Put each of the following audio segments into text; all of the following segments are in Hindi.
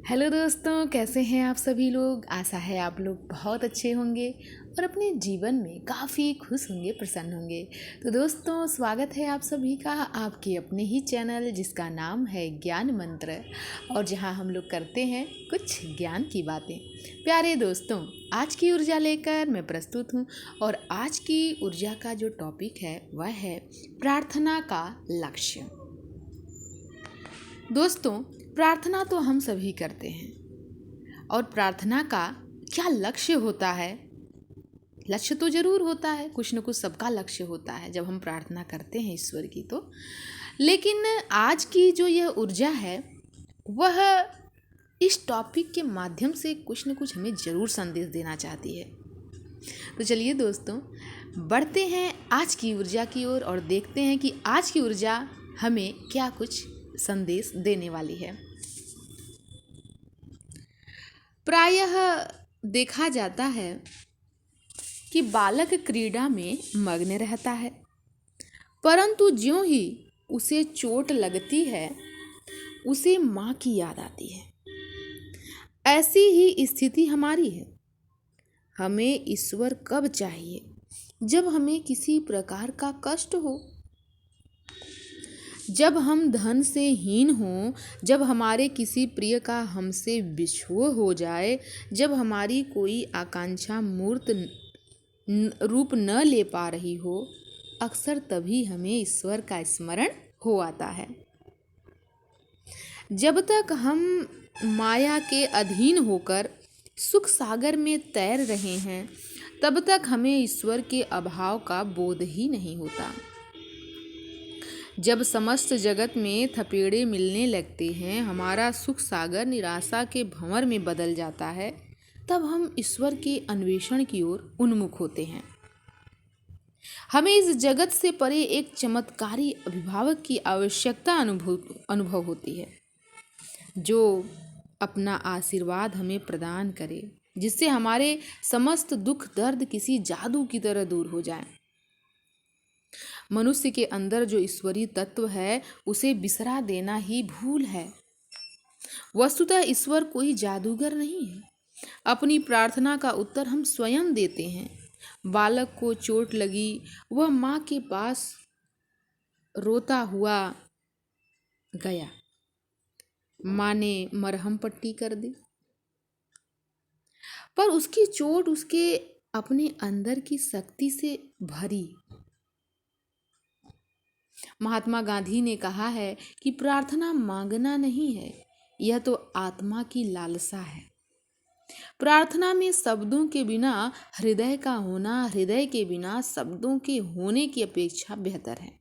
हेलो दोस्तों, कैसे हैं आप सभी लोग। आशा है आप लोग बहुत अच्छे होंगे और अपने जीवन में काफ़ी खुश होंगे, प्रसन्न होंगे। तो दोस्तों, स्वागत है आप सभी का आपके अपने ही चैनल जिसका नाम है ज्ञान मंत्र, और जहां हम लोग करते हैं कुछ ज्ञान की बातें। प्यारे दोस्तों, आज की ऊर्जा लेकर मैं प्रस्तुत हूं, और आज की ऊर्जा का जो टॉपिक है वह है प्रार्थना का लक्ष्य। दोस्तों, प्रार्थना तो हम सभी करते हैं, और प्रार्थना का क्या लक्ष्य होता है। लक्ष्य तो जरूर होता है, कुछ न कुछ सबका लक्ष्य होता है जब हम प्रार्थना करते हैं ईश्वर की तो। लेकिन आज की जो यह ऊर्जा है वह इस टॉपिक के माध्यम से कुछ न कुछ हमें ज़रूर संदेश देना चाहती है। तो चलिए दोस्तों, बढ़ते हैं आज की ऊर्जा की ओर और देखते हैं कि आज की ऊर्जा हमें क्या कुछ संदेश देने वाली है। प्रायः देखा जाता है कि बालक क्रीड़ा में मग्न रहता है, परंतु ज्यों ही उसे चोट लगती है उसे माँ की याद आती है। ऐसी ही स्थिति हमारी है। हमें ईश्वर कब चाहिए? जब हमें किसी प्रकार का कष्ट हो, जब हम धन से हीन हों, जब हमारे किसी प्रिय का हमसे विछोह हो जाए, जब हमारी कोई आकांक्षा मूर्त रूप न ले पा रही हो, अक्सर तभी हमें ईश्वर का स्मरण हो आता है। जब तक हम माया के अधीन होकर सुख सागर में तैर रहे हैं, तब तक हमें ईश्वर के अभाव का बोध ही नहीं होता। जब समस्त जगत में थपेड़े मिलने लगते हैं, हमारा सुख सागर निराशा के भंवर में बदल जाता है, तब हम ईश्वर के अन्वेषण की ओर उन्मुख होते हैं। हमें इस जगत से परे एक चमत्कारी अभिभावक की आवश्यकता अनुभव होती है, जो अपना आशीर्वाद हमें प्रदान करे, जिससे हमारे समस्त दुख दर्द किसी जादू की तरह दूर हो जाए। मनुष्य के अंदर जो ईश्वरीय तत्व है उसे बिसरा देना ही भूल है। वस्तुतः ईश्वर कोई जादूगर नहीं है। अपनी प्रार्थना का उत्तर हम स्वयं देते हैं। बालक को चोट लगी, वह माँ के पास रोता हुआ गया। माँ ने मरहम पट्टी कर दी, पर उसकी चोट उसके अपने अंदर की शक्ति से भरी। महात्मा गांधी ने कहा है कि प्रार्थना मांगना नहीं है, यह तो आत्मा की लालसा है। प्रार्थना में शब्दों के बिना हृदय का होना, हृदय के बिना शब्दों के होने की अपेक्षा बेहतर है।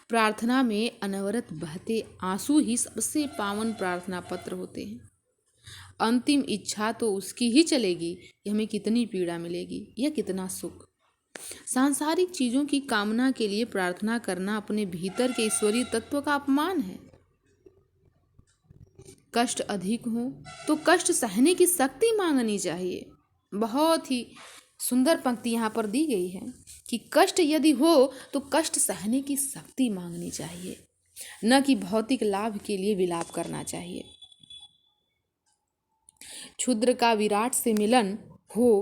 प्रार्थना में अनवरत बहते आंसू ही सबसे पावन प्रार्थना पत्र होते हैं। अंतिम इच्छा तो उसकी ही चलेगी कि हमें कितनी पीड़ा मिलेगी या कितना सुख। सांसारिक चीजों की कामना के लिए प्रार्थना करना अपने भीतर के ईश्वरीय तत्व का अपमान है। कष्ट अधिक हो तो कष्ट सहने की शक्ति मांगनी चाहिए। बहुत ही सुंदर पंक्ति यहाँ पर दी गई है कि कष्ट यदि हो तो कष्ट सहने की शक्ति मांगनी चाहिए, न कि भौतिक लाभ के लिए विलाप करना चाहिए। क्षुद्र का विराट से मिलन हो,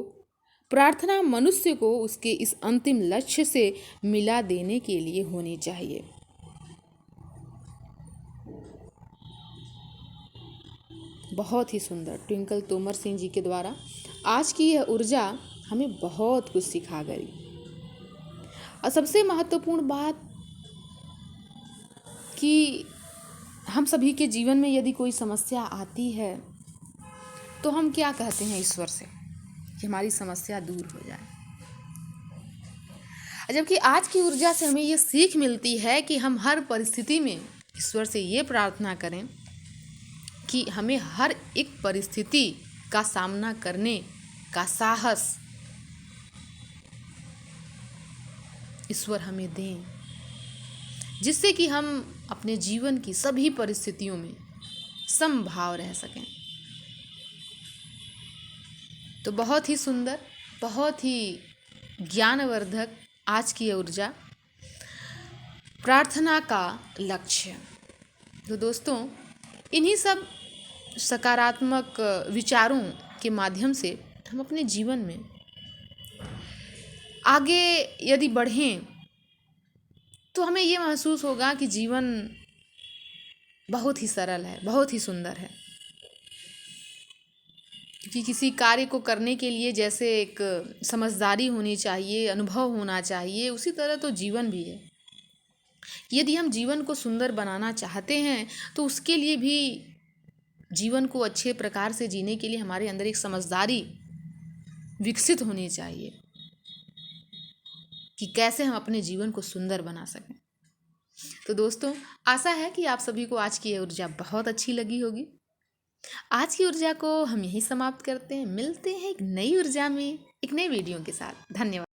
प्रार्थना मनुष्य को उसके इस अंतिम लक्ष्य से मिला देने के लिए होनी चाहिए। बहुत ही सुंदर ट्विंकल तोमर सिंह जी के द्वारा आज की यह ऊर्जा हमें बहुत कुछ सिखा गई। और सबसे महत्वपूर्ण बात कि हम सभी के जीवन में यदि कोई समस्या आती है तो हम क्या कहते हैं ईश्वर से कि हमारी समस्या दूर हो जाए। जबकि आज की ऊर्जा से हमें ये सीख मिलती है कि हम हर परिस्थिति में ईश्वर से ये प्रार्थना करें कि हमें हर एक परिस्थिति का सामना करने का साहस ईश्वर हमें दें, जिससे कि हम अपने जीवन की सभी परिस्थितियों में समभाव रह सकें। तो बहुत ही सुंदर, बहुत ही ज्ञानवर्धक आज की ऊर्जा। प्रार्थना का लक्ष्य। तो दोस्तों, इन्हीं सब सकारात्मक विचारों के माध्यम से हम अपने जीवन में आगे यदि बढ़ें तो हमें ये महसूस होगा कि जीवन बहुत ही सरल है, बहुत ही सुंदर है। क्योंकि किसी कार्य को करने के लिए जैसे एक समझदारी होनी चाहिए, अनुभव होना चाहिए, उसी तरह तो जीवन भी है। यदि हम जीवन को सुंदर बनाना चाहते हैं तो उसके लिए भी जीवन को अच्छे प्रकार से जीने के लिए हमारे अंदर एक समझदारी विकसित होनी चाहिए कि कैसे हम अपने जीवन को सुंदर बना सकें। तो दोस्तों, आशा है कि आप सभी को आज की ये ऊर्जा बहुत अच्छी लगी होगी। आज की ऊर्जा को हम यहीं समाप्त करते हैं। मिलते हैं एक नई ऊर्जा में, एक नई वीडियो के साथ। धन्यवाद।